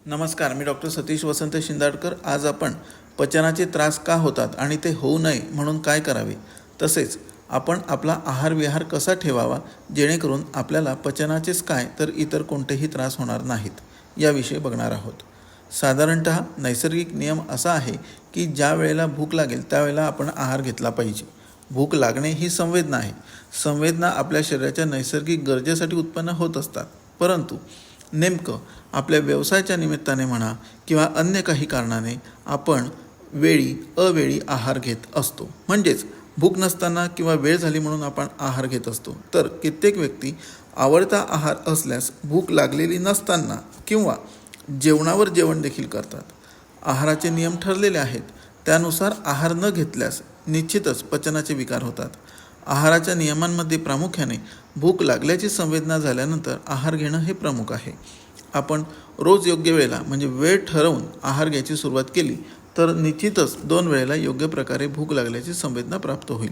नमस्कार, मी डॉक्टर सतीश वसंत शिंदाडकर। आज आपण पचनाचे त्रास का होतात आणि ते होऊ नये म्हणून काय करावे, तसेच आपण आपला आहार विहार कसा ठेवावा जेणेकरून आपल्याला पचनाचेच काय तर इतर कोणतेही त्रास होणार नाहीत, याविषयी बघणार आहोत। साधारणतः नैसर्गिक नियम असा आहे की ज्या वेळेला भूक लागेल त्यावेळेला आपण आहार घेतला पाहिजे। भूक लागणे ही संवेदना आहे। संवेदना आपल्या शरीराच्या नैसर्गिक गरजेसाठी उत्पन्न होत असतात, परंतु नेमकं आपल्या व्यवसायाच्या निमित्ताने म्हणा किंवा अन्य काही कारणाने आपण अवेळी आहार घेत असतो। म्हणजेच भूक नसताना किंवा वेळ झाली म्हणून आपण आहार घेत असतो। तर कित्येक व्यक्ती आवडता आहार असल्यास भूक लागलेली नसताना किंवा जेवणावर जेवण देखील करतात। आहाराचे नियम ठरलेले आहेत, त्यानुसार आहार न घेतल्यास निश्चितच पचनाचे विकार होतात। आहाराच्या नियमांमध्ये प्रामुख्याने भूक लागल्याची संवेदना झाल्यानंतर आहार घेणं हे प्रमुख आहे। आपण रोज योग्य वेळेला म्हणजे वेळ ठरवून आहार घ्यायची सुरुवात केली तर निश्चितच 2 वेळेला योग्य प्रकारे भूक लागल्याची संवेदना प्राप्त होईल।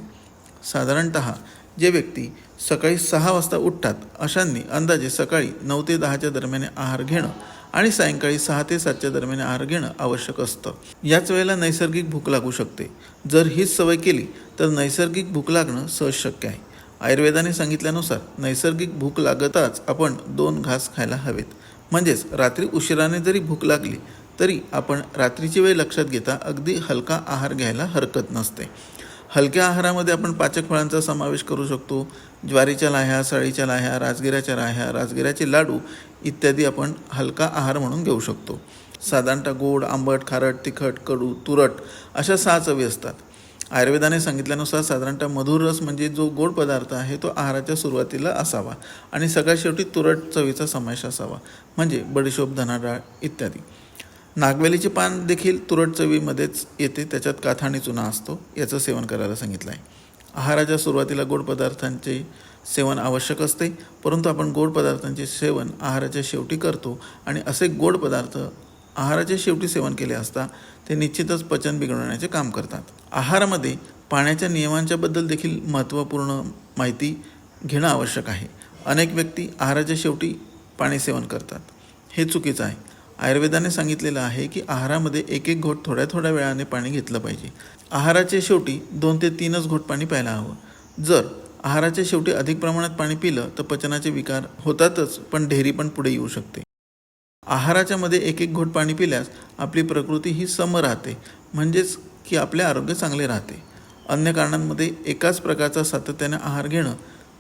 साधारणतः जे व्यक्ती सकाळी 6 वाजता उठतात अशांनी अंदाजे सकाळी 9 ते 10च्या दरम्यान आहार घेणं आणि सायंकाळी 6 ते 7च्या दरम्यान आहार घेणं आवश्यक असतं। याच वेळेला नैसर्गिक भूक लागू शकते। जर हीच सवय केली तर नैसर्गिक भूक लागणं सहज शक्य आहे। आयुर्वेदाने सांगितल्यानुसार नैसर्गिक भूक लागताच आपण 2 घास खायला हवेत। म्हणजेच रात्री उशिराने जरी भूक लागली तरी आपण रात्रीची वेळ लक्षात घेता अगदी हलका आहार घ्यायला हरकत नसते। हलक्या आहारामध्ये आपण पाचक फळांचा समावेश करू शकतो। ज्वारीच्या लाह्या, सळीच्या लाह्या, राजगिऱ्याच्या लाह्या, राजगिऱ्याचे लाडू इत्यादी आपण हलका आहार म्हणून घेऊ शकतो। साधारणतः गोड, आंबट, खारट, तिखट, कडू, तुरट अशा 6 चवी असतात। आयुर्वेदाने सांगितल्यानुसार साधारणतः मधुर रस म्हणजे जो गोड पदार्थ आहे तो आहाराच्या सुरुवातीला असावा आणि सगळ्यात शेवटी तुरट चवीचा समावेश असावा, म्हणजे बडीशोप, धना डाळ इत्यादी। नागवेलीचे पान देखील तुरट चवीमध्येच येते, त्याच्यात काथ आणि चुना असतो, याचं सेवन करायला सांगितलं आहे। आहाराच्या सुरुवातीला गोड पदार्थांचे सेवन आवश्यक असते, परंतु आपण गोड पदार्थांचे सेवन आहाराच्या शेवटी करतो आणि असे गोड पदार्थ आहाराच्या शेवटी सेवन केले असता ते निश्चितच पचन बिघडवण्याचे काम करतात। आहारामध्ये पाण्याच्या नियमांच्याबद्दल देखील महत्त्वपूर्ण माहिती घेणं आवश्यक आहे। अनेक व्यक्ती आहाराच्या शेवटी पाणी सेवन करतात, हे चुकीचं आहे। आयुर्वेदाने सांगितलेलं आहे की आहारामध्ये एक घोट थोड्या वेळाने पाणी घेतलं पाहिजे। आहाराच्या शेवटी 2 ते 3च घोट पाणी प्यायला हवं। जर आहाराच्या शेवटी अधिक प्रमाणात पाणी पिलं तर पचनाचे विकार होतातच, पण ढेरी पण पुढे येऊ शकते। आहाराच्या मध्ये एक घोट पाणी पिल्यास आपली प्रकृती ही सम राहते, म्हणजेच की आपले आरोग्य चांगले राहते। अन्य कारणांमध्ये एकाच प्रकारचा सातत्याने आहार घेणं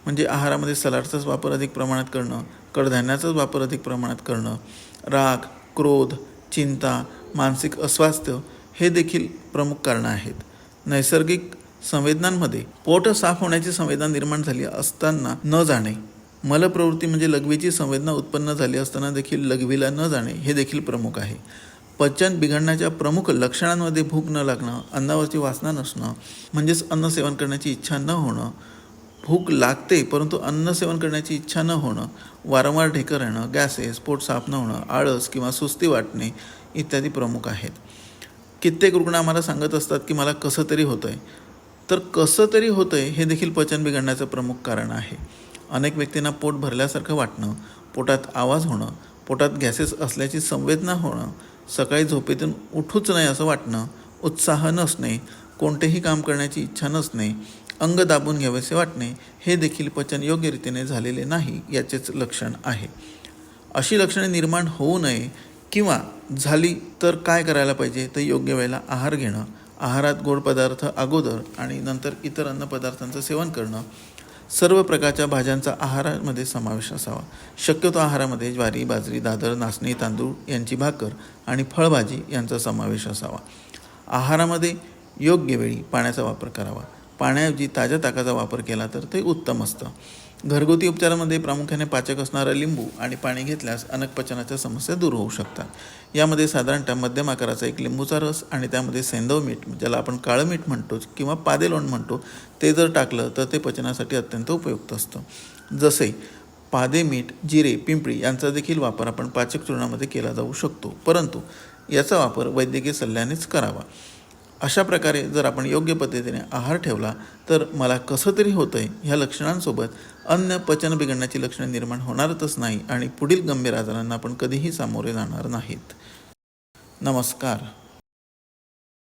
म्हणजे आहारामध्ये सलाडचाच वापर अधिक प्रमाणात करणं, कडधान्याचाच वापर अधिक प्रमाणात करणं, राग, क्रोध, चिंता, मानसिक अस्वास्थ्य हे देखील प्रमुख कारणं आहेत। नैसर्गिक संवेदनांमध्ये पोट साफ होण्याची संवेदना निर्माण झाली असताना न जाणे, मलप्रवृत्ती म्हणजे लघवीची संवेदना उत्पन्न झाली असताना देखील लघवीला न जाणे हे देखील प्रमुख आहे। पचन बिघडण्याच्या प्रमुख लक्षणांमध्ये भूक न लागणं, अन्नावरची वासना नसणं म्हणजेच अन्न सेवन करण्याची इच्छा न होणं, भूक लागते परंतु अन्न सेवन करण्याची इच्छा न होणं, वारंवार ढेकर येणं, गॅसेस, पोट साफ न होणं, आळस किंवा सुस्ती वाटणे इत्यादी प्रमुख आहेत। कित्येक रुग्ण आम्हाला सांगत असतात की मला कसं तरी होतंय, तर कसं तरी होतंय हे देखील पचन बिघडण्याचं प्रमुख कारण आहे। अनेक व्यक्तींना पोट भरल्यासारखं वाटणं, पोटात आवाज होणं, पोटात गॅसेस असल्याची संवेदना होणं, सकाळी झोपेतून उठूच नाही असं वाटणं, उत्साह नसणे, कोणतेही काम करण्याची इच्छा नसणे, अंग दाबून घ्यावेसे वाटणे हे देखील पचन योग्य रीतीने झालेले नाही याचेच लक्षण आहे। अशी लक्षणे निर्माण होऊ नये किंवा झाली तर काय करायला पाहिजे, तर योग्य वेळेला आहार घेणं, आहारात गोड पदार्थ अगोदर आणि नंतर इतर अन्न पदार्थांचं सेवन करणं, सर्व प्रकारच्या भाज्यांचा आहारामध्ये समावेश असावा। शक्यतो आहारामध्ये ज्वारी, बाजरी, दादर, नाचणी, तांदूळ यांची भाकर आणि फळभाजी यांचा समावेश असावा। आहारामध्ये योग्य वेळी पाण्याचा वापर करावा। पाण्याऐवजी ताज्या ताकाचा वापर केला तर ते उत्तम असतं। घरगुती उपचारामध्ये प्रामुख्याने पाचक असणारा लिंबू आणि पाणी घेतल्यास अनेक पचनाच्या समस्या दूर होऊ शकतात। यामध्ये साधारणतः मध्यम आकाराचा एक लिंबूचा रस आणि त्यामध्ये सेंधव मीठ, ज्याला आपण काळं मीठ म्हणतो किंवा पादेलोण म्हणतो, ते जर टाकलं तर ते पचनासाठी अत्यंत उपयुक्त असतं। जसे पादे मीठ, जिरे, पिंपळी यांचा देखील वापर आपण पाचक चूर्णामध्ये केला जाऊ शकतो, परंतु याचा वापर वैद्यकीय सल्ल्यानेच करावा। अशा प्रकारे जर आपण योग्य पद्धतीने आहार ठेवला तर मला कसं तरी होतं आहे ह्या लक्षणांसोबत अन्न पचन बिघडण्याची लक्षणे निर्माण होणारच नाही आणि पुढील गंभीर आजारांना आपण कधीही सामोरे जाणार नाहीत. नमस्कार.